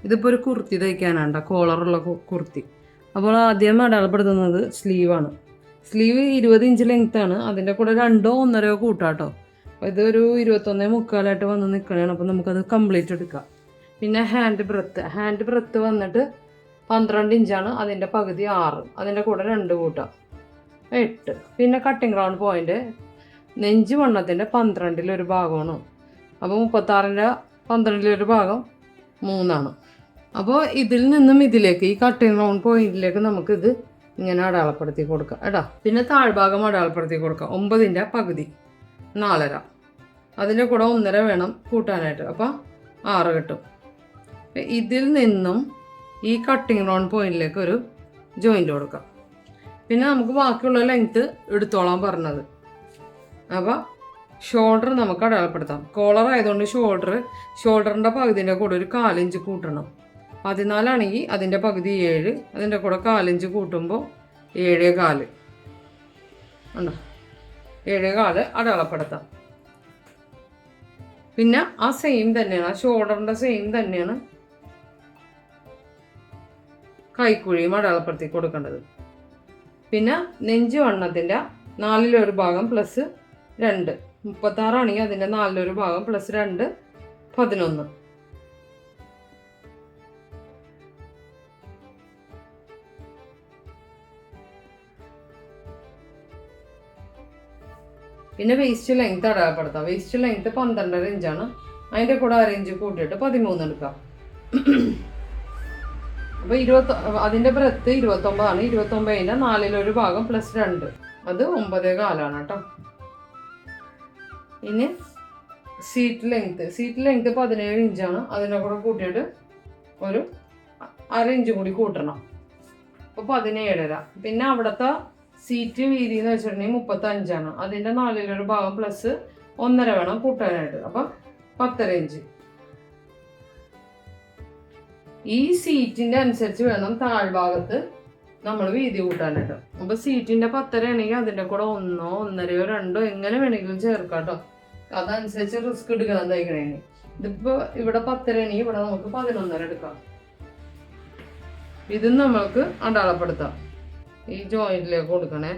ഇതിപ്പോൾ ഒരു കുർത്തി തയ്ക്കാനാണ്ട കോളറുള്ള കുർത്തി. അപ്പോൾ ആദ്യം അടയാളപ്പെടുത്തുന്നത് സ്ലീവാണ്. Sleeve 20 inch ലെങ്ത്താണ്. അതിൻ്റെ കൂടെ 2 1.5 കൂട്ടാട്ടോ. അപ്പോൾ ഇതൊരു 21.75 വന്ന് നിൽക്കണതാണ്. അപ്പോൾ നമുക്കത് കംപ്ലീറ്റ് എടുക്കാം. പിന്നെ ഹാൻഡ് ബ്രെത്ത് വന്നിട്ട് 12 ഇഞ്ചാണ്. അതിൻ്റെ പകുതി 6, അതിൻ്റെ കൂടെ 2 കൂട്ടാം 8. പിന്നെ കട്ടിങ് റൗണ്ട് പോയിൻ്റ് നെഞ്ച് വണ്ണത്തിൻ്റെ 12-1 ഭാഗമാണ്. അപ്പോൾ 36-ൻ്റെ 12-1 ഭാഗം 3ആണ്. അപ്പോൾ ഇതിൽ നിന്നും ഇതിലേക്ക് ഈ കട്ടിങ് റൗണ്ട് പോയിന്റിലേക്ക് നമുക്കിത് ഇങ്ങനെ അടയാളപ്പെടുത്തി കൊടുക്കാം എടാ. പിന്നെ താഴ്ഭാഗം അടയാളപ്പെടുത്തി കൊടുക്കാം. 9-ൻ്റെ പകുതി 4.5, അതിൻ്റെ കൂടെ 1.5 വേണം കൂട്ടാനായിട്ട്. അപ്പോൾ 6 കിട്ടും. ഇതിൽ നിന്നും ഈ കട്ടിങ് റൗണ്ട് പോയിന്റിലേക്ക് ഒരു ജോയിൻ്റ് കൊടുക്കാം. പിന്നെ നമുക്ക് ബാക്കിയുള്ള ലെങ്ത്ത് എടുത്തോളാൻ പറഞ്ഞത്. അപ്പോൾ ഷോൾഡർ നമുക്ക് അടയാളപ്പെടുത്താം. കോളർ ആയതുകൊണ്ട് ഷോൾഡറിൻ്റെ പകുതിൻ്റെ കൂടെ ഒരു 4 ഇഞ്ച് കൂട്ടണം. 14 ആണെങ്കിൽ അതിൻ്റെ പകുതി 7, അതിൻ്റെ കൂടെ 4 ഇഞ്ച് കൂട്ടുമ്പോൾ 7.25 ഉണ്ടോ. 7.25 അടയാളപ്പെടുത്താം. പിന്നെ ആ സെയിം തന്നെയാണ്, ആ ഷോൾഡറിൻ്റെ സെയിം തന്നെയാണ് കൈക്കുഴിയും അടയാളപ്പെടുത്തി കൊടുക്കേണ്ടത്. പിന്നെ നെഞ്ച് വണ്ണത്തിൻ്റെ 4-1 ഭാഗം പ്ലസ് 2, 36 ആണെങ്കിൽ അതിൻ്റെ 4-1 ഭാഗം പ്ലസ് 2 11. പിന്നെ വേസ്റ്റ് ലെങ്ത് അടയാളപ്പെടുത്താം. വേസ്റ്റ് ലെങ്ത് 12.5 ഇഞ്ചാണ്. അതിൻ്റെ കൂടെ 1 ഇഞ്ച് കൂട്ടിയിട്ട് 13 എടുക്കാം. അപ്പോൾ അതിൻ്റെ ബ്രെത്ത് 29ആണ്. 29-ൻ്റെ 4-1 ഭാഗം പ്ലസ് 2, അത് 9.25 കേട്ടോ. ഇനി സീറ്റ് ലെങ്ത് 17 ഇഞ്ചാണ്. അതിൻ്റെ കൂടെ കൂട്ടിയിട്ട് ഒരു 1/2 ഇഞ്ച് കൂടി കൂട്ടണം. അപ്പോൾ 17.5. പിന്നെ അവിടുത്തെ സീറ്റ് വീതി എന്ന് വെച്ചിട്ടുണ്ടെങ്കിൽ 35ആണ്. അതിൻ്റെ 4-1 ഭാഗം പ്ലസ് 1.5 വേണം കൂട്ടാനായിട്ട്. അപ്പം 10.5 ഇഞ്ച്. ഈ സീറ്റിൻ്റെ അനുസരിച്ച് വേണം താഴ്ഭാഗത്ത് നമ്മൾ വീതി കൂട്ടാനായിട്ട്. അപ്പോൾ സീറ്റിൻ്റെ 10.5 ആണെങ്കിൽ അതിൻ്റെ കൂടെ 1, 1.5, 2 എങ്ങനെ വേണമെങ്കിലും ചേർക്കാം കേട്ടോ. അതനുസരിച്ച് റിസ്ക് എടുക്കണം തയ്ക്കണേന്. ഇതിപ്പോൾ ഇവിടെ 10.5 ആണെങ്കിൽ ഇവിടെ നമുക്ക് 11.5 എടുക്കാം. ഇതും നമ്മൾക്ക് അടയാളപ്പെടുത്താം. ഈ ജോയിന്റിലേക്ക് കൊടുക്കണേ.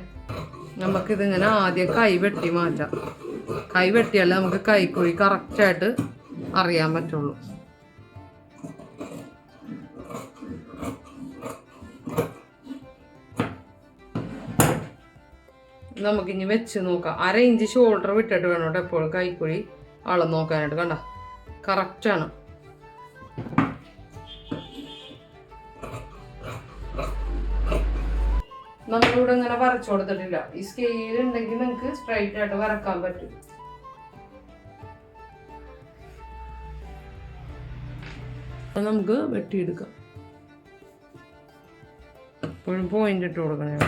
നമുക്കിതിങ്ങനെ ആദ്യം കൈ വെട്ടി മാറ്റാം. കൈ വെട്ടിയാലേ നമുക്ക് കൈക്കുഴി കറക്റ്റായിട്ട് അറിയാൻ പറ്റുള്ളൂ. നമുക്കിനി വെച്ച് നോക്കാം. 1/2 ഇഞ്ച് ഷോൾഡർ വിട്ടിട്ട് വേണം കേട്ടോ എപ്പോഴും കൈക്കുഴി അളന്ന് നോക്കാനായിട്ട്. കണ്ട കറക്റ്റാണ്. നമ്മളിവിടെ ഇങ്ങനെ വരച്ചു കൊടുത്തിട്ടില്ല. ഈ സ്കെയിൽ ഉണ്ടെങ്കിൽ നിങ്ങൾക്ക് സ്ട്രൈറ്റ് ആയിട്ട് വരക്കാൻ പറ്റും. നമുക്ക് വെട്ടിയെടുക്കാം. എപ്പോഴും പോയിന്റ് ഇട്ട് കൊടുക്കണേ.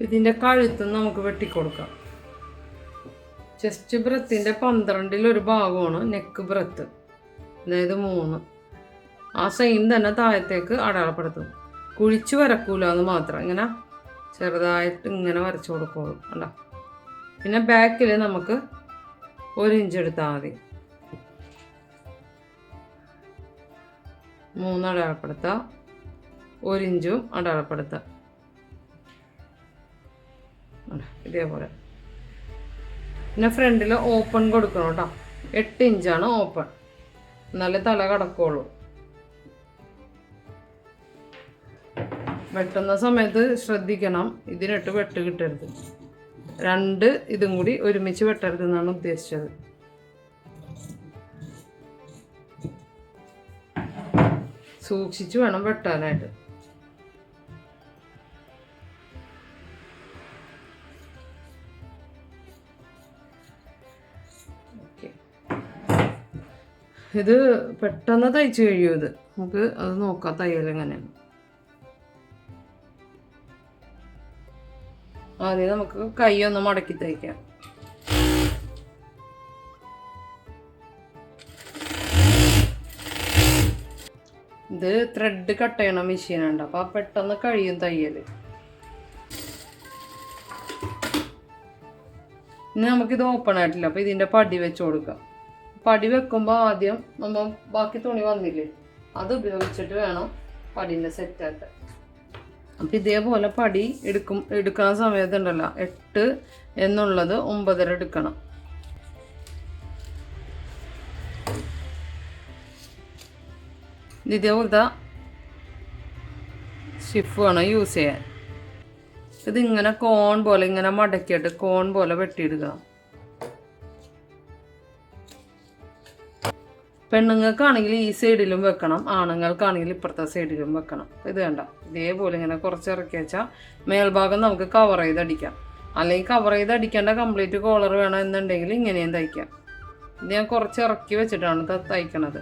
ഇതിൻ്റെ കഴുത്ത് നമുക്ക് വെട്ടിക്കൊടുക്കാം. ചെസ്റ്റ് ബ്രെത്തിൻ്റെ 12-1 ഭാഗമാണ് നെക്ക് ബ്രെത്ത്, അതായത് 3. ആ സെയിം തന്നെ താഴത്തേക്ക് അടയാളപ്പെടുത്തും. കുഴിച്ച് വരക്കൂല എന്ന് മാത്രം, ഇങ്ങനെ ചെറുതായിട്ട് ഇങ്ങനെ വരച്ചു കൊടുക്കുള്ളൂ അല്ല. പിന്നെ ബാക്കിൽ നമുക്ക് 1 ഇഞ്ച് എടുത്താൽ മതി. 3 അടയാളപ്പെടുത്താം, 1 ഇഞ്ചും അടയാളപ്പെടുത്താം ഇതേപോലെ. പിന്നെ ഫ്രണ്ടിൽ ഓപ്പൺ കൊടുക്കണം കേട്ടോ. 8 ഇഞ്ചാണ് ഓപ്പൺ, എന്നാലേ തല കടക്കുള്ളൂ. വെട്ടുന്ന സമയത്ത് ശ്രദ്ധിക്കണം, ഇതിനിട്ട് വെട്ട് കിട്ടരുത്. 2 ഇതും കൂടി ഒരുമിച്ച് വെട്ടരുതെന്നാണ് ഉദ്ദേശിച്ചത്. സൂക്ഷിച്ച് വേണം വെട്ടാനായിട്ട്. ഇത് പെട്ടെന്ന് തയ്ച്ച് കഴിയും. ഇത് നമുക്ക് അത് നോക്കാം തയ്യൽ എങ്ങനെയാണ്. ആദ്യം നമുക്ക് കൈ ഒന്ന് മടക്കി തയ്ക്കാം. ഇത് ത്രെഡ് കട്ട് ചെയ്യണ മെഷീനുണ്ട്, അപ്പോൾ പെട്ടെന്ന് കഴിയും തയ്യൽ. ഇനി നമുക്കിത് ഓപ്പൺ ആയിട്ടില്ല, അപ്പോൾ ഇതിൻ്റെ പടി വെച്ച് കൊടുക്കാം. പടി വെക്കുമ്പോൾ ആദ്യം നമ്മൾ ബാക്കി തുണി വന്നില്ലേ, അത് ഉപയോഗിച്ചിട്ട് വേണം പടീൻ്റെ സെറ്റാക്കാൻ. അപ്പം ഇതേപോലെ പടി എടുക്കുന്ന സമയത്തുണ്ടല്ലോ 8 എന്നുള്ളത് 9.5 എടുക്കണം. ഇതേപോലത്തെ ഷിഫ് വേണം യൂസ് ചെയ്യാൻ. ഇതിങ്ങനെ കോൺ പോലെ ഇങ്ങനെ മടക്കിയിട്ട് കോൺ പോലെ വെട്ടിയെടുക്കണം. പെണ്ണുങ്ങൾക്കാണെങ്കിൽ ഈ സൈഡിലും വെക്കണം, ആണുങ്ങൾക്കാണെങ്കിൽ ഇപ്പുറത്തെ സൈഡിലും വെക്കണം. ഇത് വേണ്ട, ഇതേപോലെ ഇങ്ങനെ കുറച്ച് ഇറക്കി വെച്ചാൽ മേൽഭാഗം നമുക്ക് കവർ ചെയ്തടിക്കാം. അല്ലെങ്കിൽ കവർ ചെയ്തടിക്കേണ്ട കംപ്ലീറ്റ് കോളർ വേണം എന്നുണ്ടെങ്കിൽ ഇങ്ങനെയും തയ്ക്കാം. ഇത് ഞാൻ കുറച്ച് ഇറക്കി വെച്ചിട്ടാണ് തയ്ക്കണത്.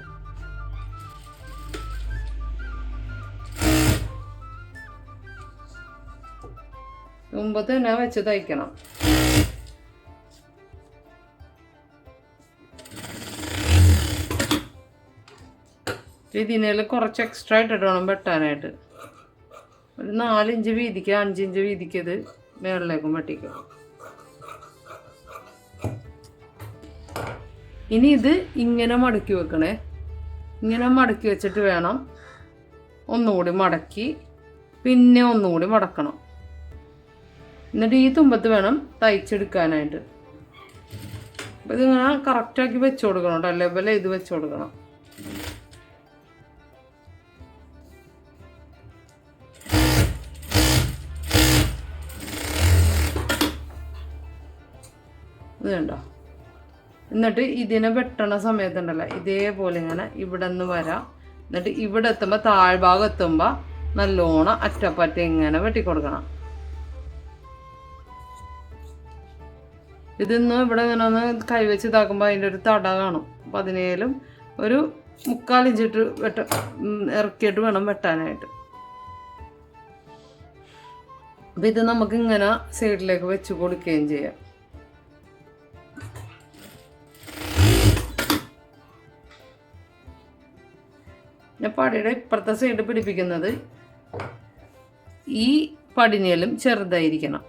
മുമ്പ് തന്നെ വെച്ച് തയ്ക്കണം. ഇതിനേൽ കുറച്ച് എക്സ്ട്രാ ഇട്ടിട്ട് വേണം വെട്ടാനായിട്ട്. ഒരു 4 ഇഞ്ച് വീതിക്ക് 5 ഇഞ്ച് വീതിക്ക് ഇത് മേളിലേക്കും വെട്ടിക്കും. ഇനി ഇത് ഇങ്ങനെ മടക്കി വെക്കണേ. ഇങ്ങനെ മടക്കി വെച്ചിട്ട് വേണം ഒന്നുകൂടി മടക്കി പിന്നെ ഒന്നുകൂടി മടക്കണം. എന്നിട്ട് ഈ തുമ്പത്ത് വേണം തയ്ച്ചെടുക്കാനായിട്ട്. അപ്പം ഇതിങ്ങനെ കറക്റ്റാക്കി വെച്ച് കൊടുക്കണം കേട്ടോ, ലെവൽ ചെയ്ത് വെച്ച് കൊടുക്കണം. ഇത് കണ്ടോ. എന്നിട്ട് ഇതിനെ വെട്ടണ സമയത്തുണ്ടല്ലോ ഇതേപോലെ ഇങ്ങനെ ഇവിടെ നിന്ന് വരാം. എന്നിട്ട് ഇവിടെ എത്തുമ്പോൾ താഴ്ഭാഗം എത്തുമ്പോൾ നല്ലോണം അറ്റപ്പറ്റ ഇങ്ങനെ വെട്ടിക്കൊടുക്കണം. ഇതിന്ന് ഇവിടെ ഇങ്ങനെ ഒന്ന് കൈവച്ച് ഇതാക്കുമ്പോൾ അതിൻ്റെ ഒരു തട കാണും. അപ്പം അതിനേലും ഒരു 3/4 ഇഞ്ചിട്ട് ഇറക്കിയിട്ട് വേണം വെട്ടാനായിട്ട്. അപ്പം ഇത് നമുക്ക് ഇങ്ങനെ സൈഡിലേക്ക് വെച്ച് കൊടുക്കുകയും ചെയ്യാം. പിന്നെ പടിയുടെ ഇപ്പുറത്തെ സൈഡ് പിടിപ്പിക്കുന്നത് ഈ പടിനേലും ചെറുതായിരിക്കണം.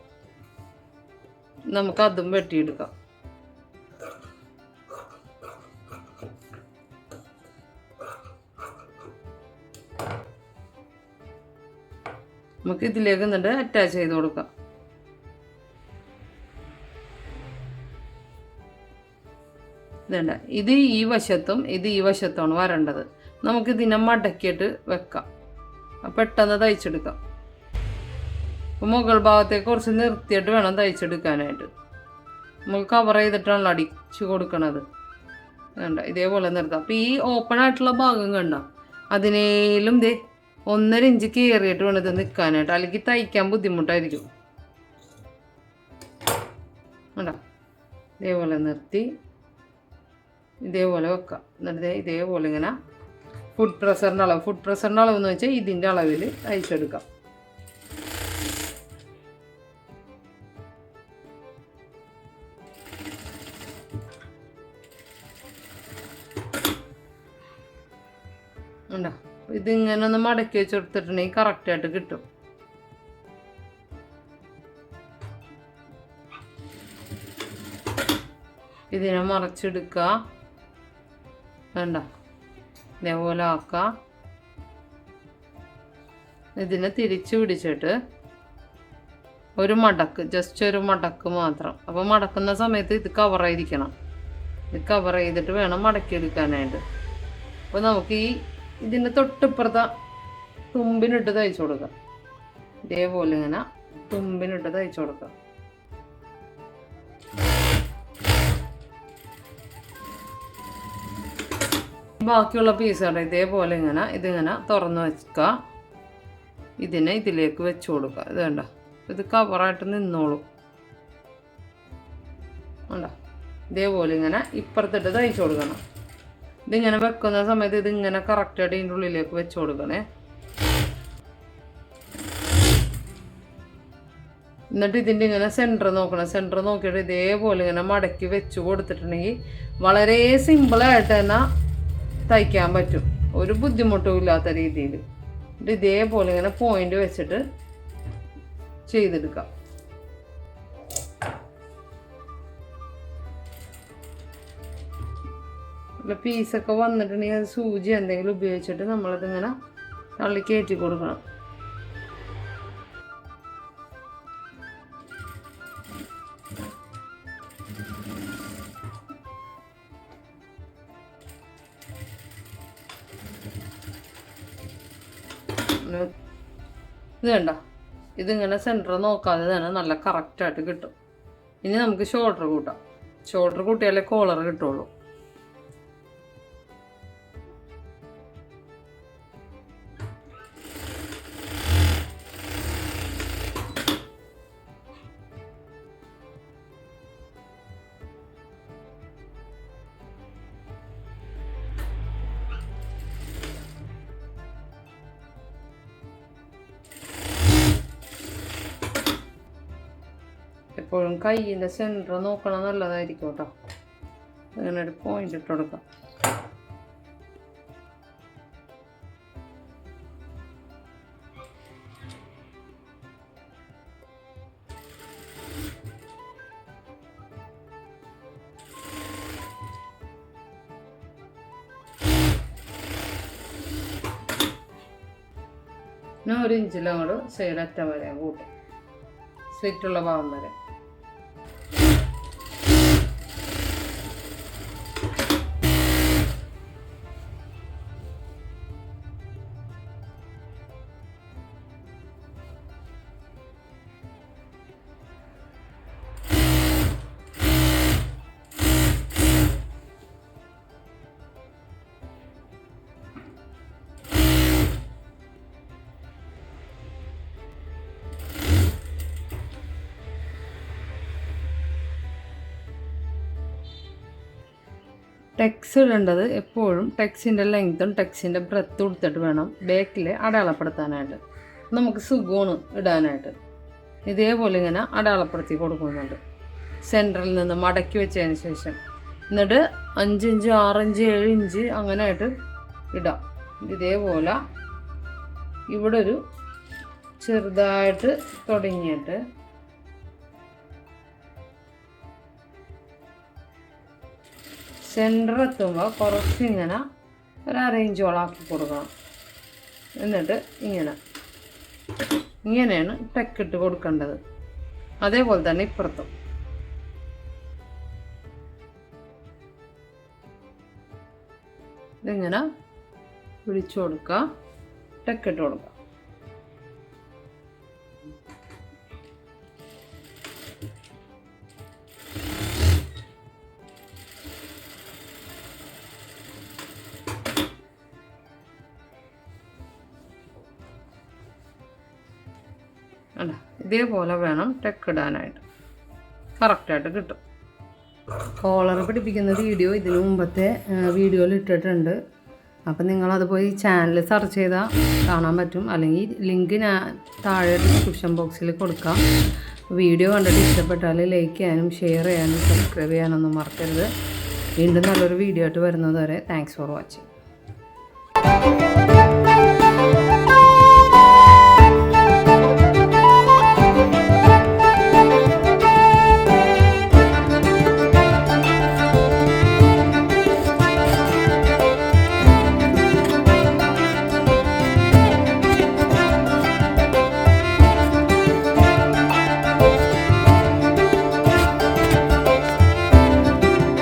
നമുക്കതും വെട്ടിയെടുക്കാം. നമുക്ക് ഇതിലേക്ക് എന്നിട്ട് അറ്റാച്ച് ചെയ്ത് കൊടുക്കാം. ഇതേണ്ട, ഇത് ഈ വശത്തും ഇത് ഈ വശത്തുമാണ് വരേണ്ടത്. നമുക്കിതിനെ മടക്കിയിട്ട് വെക്കാം, പെട്ടെന്ന് തയ്ച്ചെടുക്കാം. അപ്പോൾ മുകൾ ഭാഗത്തേക്ക് കുറച്ച് നിർത്തിയിട്ട് വേണം തയ്ച്ചെടുക്കാനായിട്ട്. നമുക്ക് കവർ ചെയ്തിട്ടാണല്ലോ അടിച്ചു കൊടുക്കണത്. വേണ്ട, ഇതേപോലെ നിർത്താം. അപ്പോൾ ഈ ഓപ്പൺ ആയിട്ടുള്ള ഭാഗം കണ്ട അതിനേലും 1.5 ഇഞ്ച് കയറിയിട്ട് വേണം ഇത് നിൽക്കാനായിട്ട്, അല്ലെങ്കിൽ തയ്ക്കാൻ ബുദ്ധിമുട്ടായിരിക്കും. വേണ്ട, ഇതേപോലെ നിർത്തി ഇതേപോലെ വെക്കാം. എന്നിട്ട് ഇതേപോലെ ഇങ്ങനെ ഫുഡ് പ്രഷറിൻ്റെ അളവ് എന്ന് വെച്ചാൽ ഇതിൻ്റെ അളവിൽ തയ്ച്ചെടുക്കാം. ഉണ്ടോ, ഇതിങ്ങനെ ഒന്ന് മടക്കി വെച്ച് കൊടുത്തിട്ടുണ്ടെങ്കിൽ കറക്റ്റായിട്ട് കിട്ടും. ഇതിനെ മറച്ചെടുക്കുക. വേണ്ട, ഇതേപോലെ ആക്കുക. ഇതിനെ തിരിച്ചു പിടിച്ചിട്ട് ഒരു മടക്ക്, ജസ്റ്റ് ഒരു മടക്ക് മാത്രം. അപ്പോൾ മടക്കുന്ന സമയത്ത് ഇത് കവർ ചെയ്തിരിക്കണം. ഇത് കവർ ചെയ്തിട്ട് വേണം മടക്കിയെടുക്കാനായിട്ട്. അപ്പോൾ നമുക്ക് ഇതിൻ്റെ തൊട്ടിപ്പുറത്തെ തുമ്പിനിട്ട് തയ്ച്ചു കൊടുക്കാം. ഇതേപോലെ ഇങ്ങനെ തുമ്പിനിട്ട് തയ്ച്ചു കൊടുക്കാം. ബാക്കിയുള്ള പീസുകൾ ഇതേപോലെ ഇതിങ്ങനെ തുറന്ന് വെക്കുക. ഇതിനെ ഇതിലേക്ക് വെച്ച് കൊടുക്കുക. ഇത് കണ്ട, ഇത് കവറായിട്ട് നിന്നോളും. കണ്ടോ, ഇതേപോലെ ഇങ്ങനെ ഇപ്പുറത്തിട്ട് തയ്ച്ചു കൊടുക്കണം. ഇതിങ്ങനെ വെക്കുന്ന സമയത്ത് ഇതിങ്ങനെ കറക്റ്റായിട്ട് ഇതിൻ്റെ ഉള്ളിലേക്ക് വെച്ച് കൊടുക്കണേ. എന്നിട്ട് ഇതിൻ്റെ ഇങ്ങനെ സെൻറ്റർ നോക്കണം. സെൻറ്റർ നോക്കിയിട്ട് ഇതേപോലെ ഇങ്ങനെ മടക്കി വെച്ച് കൊടുത്തിട്ടുണ്ടെങ്കിൽ വളരെ സിമ്പിളായിട്ട് തന്നെ തയ്ക്കാൻ പറ്റും, ഒരു ബുദ്ധിമുട്ടും ഇല്ലാത്ത രീതിയിൽ. എന്നിട്ട് ഇതേപോലെ ഇങ്ങനെ പോയിന്റ് വെച്ചിട്ട് ചെയ്തെടുക്കാം. പീസൊക്കെ വന്നിട്ടുണ്ടെങ്കിൽ അത് സൂചി എന്തെങ്കിലും ഉപയോഗിച്ചിട്ട് നമ്മളതിങ്ങനെ തള്ളി കയറ്റി കൊടുക്കണം. ഇത് കണ്ടോ, ഇതിങ്ങനെ സെൻറ്റർ നോക്കാതെ തന്നെ നല്ല കറക്റ്റായിട്ട് കിട്ടും. ഇനി നമുക്ക് ഷോൾഡർ കൂട്ടാം. ഷോൾഡർ കൂട്ടിയാലേ കോളർ കിട്ടുള്ളൂ. എപ്പോഴും കയ്യിൻ്റെ സെൻറ്റർ നോക്കണം, നല്ലതായിരിക്കും കേട്ടോ. അങ്ങനെ ഒരു പോയിന്റ് ഇട്ട് കൊടുക്കാം. പിന്നെ 1 ഇഞ്ചിൽ അങ്ങോട്ട് സൈഡ് അറ്റം വരെ കൂട്ടും, സ്ലിറ്റുള്ള ഭാഗം വരെ. ടെക്സ് ഇടേണ്ടത് എപ്പോഴും ടെക്സിൻ്റെ ലെങ്ത്തും ടെക്സിൻ്റെ ബ്രെത്തും എടുത്തിട്ട് വേണം ബാക്കിൽ അടയാളപ്പെടുത്താനായിട്ട്. നമുക്ക് സുഖമാണ് ഇടാനായിട്ട്. ഇതേപോലെ ഇങ്ങനെ അടയാളപ്പെടുത്തി കൊടുക്കുന്നുണ്ട് സെൻറ്ററിൽ നിന്ന് മടക്കി വെച്ചതിന് ശേഷം. എന്നിട്ട് 5 ഇഞ്ച് 6 ഇഞ്ച് 7 ഇഞ്ച് അങ്ങനെ ആയിട്ട് ഇടാം. ഇതേപോലെ ഇവിടെ ഒരു ചെറുതായിട്ട് തുടങ്ങിയിട്ട് സെൻറ്റർ എത്തുമ്പോൾ കുറച്ചിങ്ങനെ ഒരു 1/2 ഇഞ്ചോളം ആക്കി കൊടുക്കണം. എന്നിട്ട് ഇങ്ങനെയാണ് ടെക്കിട്ട് കൊടുക്കേണ്ടത്. അതേപോലെ തന്നെ ഇപ്പുറത്തും ഇതിങ്ങനെ പിടിച്ചു കൊടുക്കുക, ടെക്കിട്ട് കൊടുക്കുക. അല്ല, ഇതേപോലെ വേണം ടെക്ക് ഇടാനായിട്ട്, കറക്റ്റായിട്ട് കിട്ടും. കോളർ പിടിപ്പിക്കുന്ന വീഡിയോ ഇതിനു മുമ്പത്തെ വീഡിയോയിൽ ഇട്ടിട്ടുണ്ട്. അപ്പം നിങ്ങളത് പോയി ചാനൽ സെർച്ച് ചെയ്താൽ കാണാൻ പറ്റും. അല്ലെങ്കിൽ ലിങ്ക് ഞാൻ താഴെ ഡിസ്ക്രിപ്ഷൻ ബോക്സിൽ കൊടുക്കാം. വീഡിയോ കണ്ടിട്ട് ഇഷ്ടപ്പെട്ടാൽ ലൈക്ക് ചെയ്യാനും ഷെയർ ചെയ്യാനും സബ്സ്ക്രൈബ് ചെയ്യാനൊന്നും മറക്കരുത്. വീണ്ടും നല്ലൊരു വീഡിയോ ആയിട്ട് വരുന്നത് വരെ താങ്ക്സ് ഫോർ വാച്ചിങ്.